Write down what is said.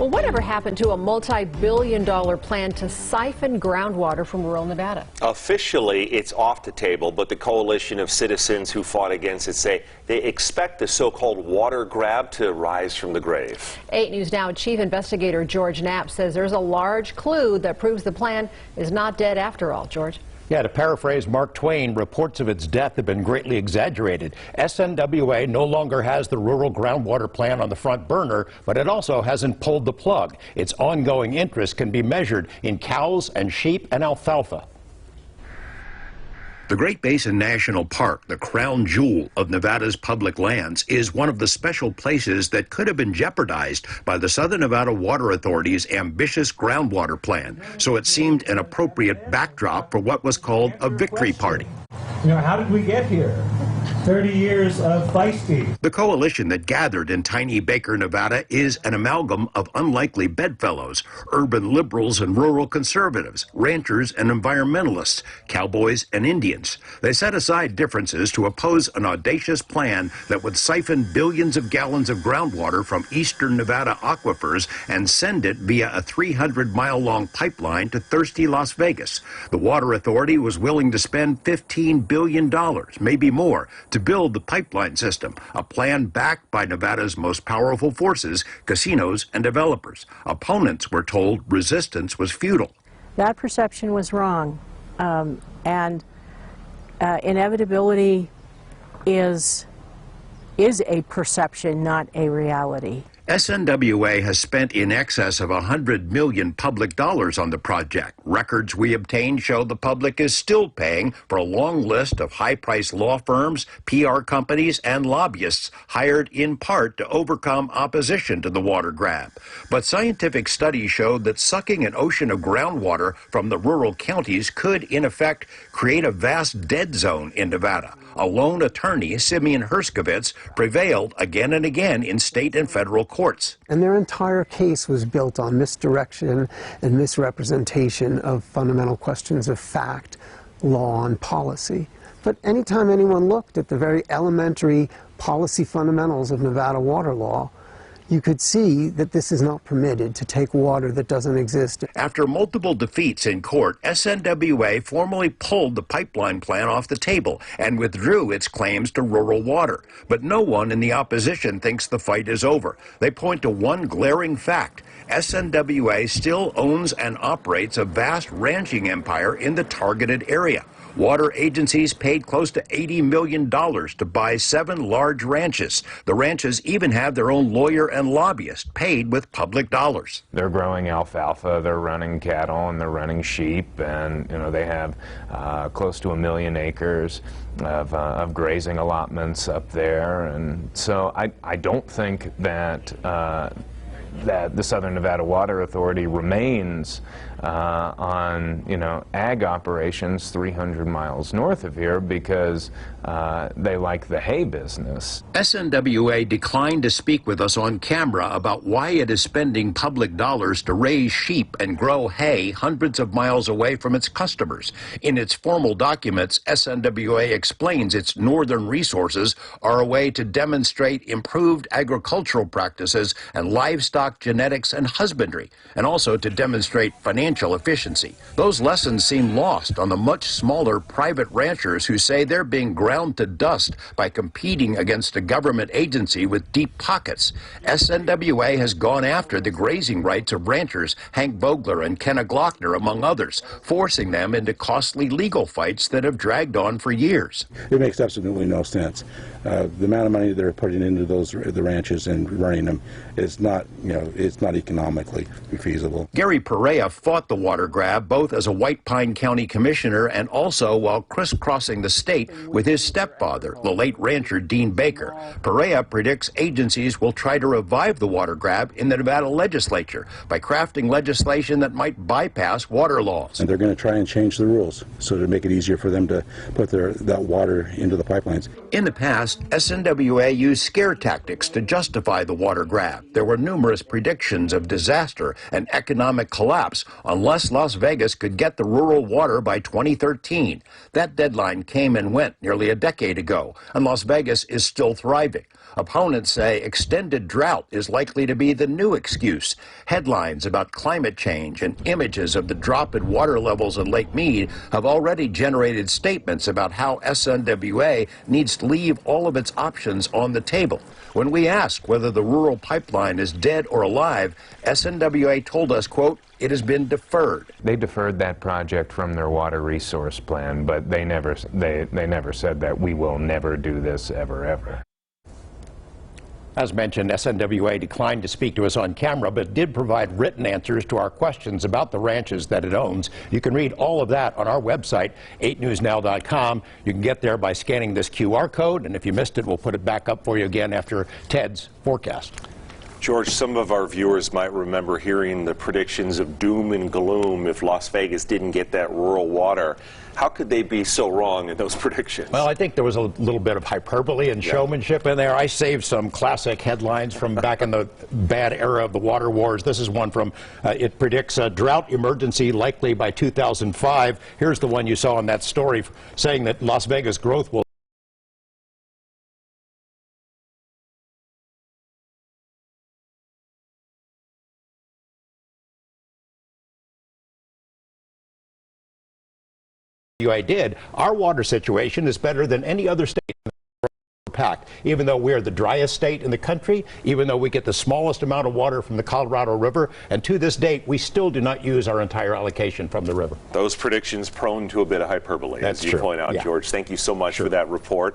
Well, whatever happened to a multi-billion-dollar plan to siphon groundwater from rural Nevada? Officially, it's off the table, but the coalition of citizens who fought against it say they expect the so-called water grab to rise from the grave. 8 News Now Chief Investigator George Knapp says there's a large clue that proves the plan is not dead after all. George? Yeah, to paraphrase Mark Twain, reports of its death have been greatly exaggerated. SNWA no longer has the rural groundwater plan on the front burner, but it also hasn't pulled the plug. Its ongoing interest can be measured in cows and sheep and alfalfa. The Great Basin National Park, the crown jewel of Nevada's public lands, is one of the special places that could have been jeopardized by the Southern Nevada Water Authority's ambitious groundwater plan. So it seemed an appropriate backdrop for what was called a victory party. You know, how did we get here? 30 years of feisty. The coalition that gathered in tiny Baker, Nevada is an amalgam of unlikely bedfellows, urban liberals and rural conservatives, ranchers and environmentalists, cowboys and Indians. They set aside differences to oppose an audacious plan that would siphon billions of gallons of groundwater from eastern Nevada aquifers and send it via a 300-mile-long pipeline to thirsty Las Vegas. The Water Authority was willing to spend $15 billion, maybe more, to build the pipeline system, a plan backed by Nevada's most powerful forces, casinos and developers. Opponents were told resistance was futile. That perception was wrong, and inevitability is a perception, not a reality. SNWA has spent in excess of $100 million public dollars on the project. Records we obtained show the public is still paying for a long list of high-priced law firms, PR companies, and lobbyists hired in part to overcome opposition to the water grab. But scientific studies showed that sucking an ocean of groundwater from the rural counties could, in effect, create a vast dead zone in Nevada. A lone attorney, Simeon Herskovitz, prevailed again and again in state and federal courts. And their entire case was built on misdirection and misrepresentation of fundamental questions of fact, law, and policy. But anytime anyone looked at the very elementary policy fundamentals of Nevada water law, you could see that this is not permitted to take water that doesn't exist. After multiple defeats in court, SNWA formally pulled the pipeline plan off the table and withdrew its claims to rural water. But no one in the opposition thinks the fight is over. They point to one glaring fact. SNWA still owns and operates a vast ranching empire in the targeted area. Water agencies paid close to $80 million to buy 7 large ranches. The ranches even have their own lawyer and lobbyist paid with public dollars. They're growing alfalfa, they're running cattle, and they're running sheep, and they have close to 1 million acres of grazing allotments up there. And so I don't think that that the Southern Nevada Water Authority remains on, ag operations 300 miles north of here because they like the hay business. SNWA declined to speak with us on camera about why it is spending public dollars to raise sheep and grow hay hundreds of miles away from its customers. In its formal documents, SNWA explains its northern resources are a way to demonstrate improved agricultural practices and livestock genetics and husbandry, and also to demonstrate financial efficiency. Those lessons seem lost on the much smaller private ranchers who say they're being ground to dust by competing against a government agency with deep pockets. SNWA has gone after the grazing rights of ranchers Hank Vogler and Kenna Glockner, among others, forcing them into costly legal fights that have dragged on for years. It makes absolutely no sense. The amount of money they're putting into the ranches and running them is not, it's not economically feasible. Gary Perea fought the water grab both as a White Pine County commissioner and also while crisscrossing the state with his stepfather, the late rancher Dean Baker. Perea predicts agencies will try to revive the water grab in the Nevada legislature by crafting legislation that might bypass water laws. And they're going to try and change the rules so to make it easier for them to put that water into the pipelines. In the past, SNWA used scare tactics to justify the water grab. There were numerous predictions of disaster and economic collapse unless Las Vegas could get the rural water by 2013. That deadline came and went nearly a decade ago, and Las Vegas is still thriving. Opponents say extended drought is likely to be the new excuse. Headlines about climate change and images of the drop in water levels in Lake Mead have already generated statements about how SNWA needs to leave all of its options on the table. When we asked whether the rural pipeline is dead or alive, SNWA told us, quote, it has been deferred. They deferred that project from their water resource plan, but they never said that we will never do this ever. As mentioned, SNWA declined to speak to us on camera, but did provide written answers to our questions about the ranches that it owns. You can read all of that on our website, 8newsnow.com. You can get there by scanning this QR code, and if you missed it, we'll put it back up for you again after Ted's forecast. George, some of our viewers might remember hearing the predictions of doom and gloom if Las Vegas didn't get that rural water. How could they be so wrong in those predictions? Well, I think there was a little bit of hyperbole and showmanship in there. I saved some classic headlines from back in the bad era of the water wars. This is one from, it predicts a drought emergency likely by 2005. Here's the one you saw in that story saying that Las Vegas growth will I did. Our water situation is better than any other state in the pack. Even though we're the driest state in the country, even though we get the smallest amount of water from the Colorado River, and to this date, we still do not use our entire allocation from the river. Those predictions prone to a bit of hyperbole, That's as you true. point out, George. Thank you so much for that report.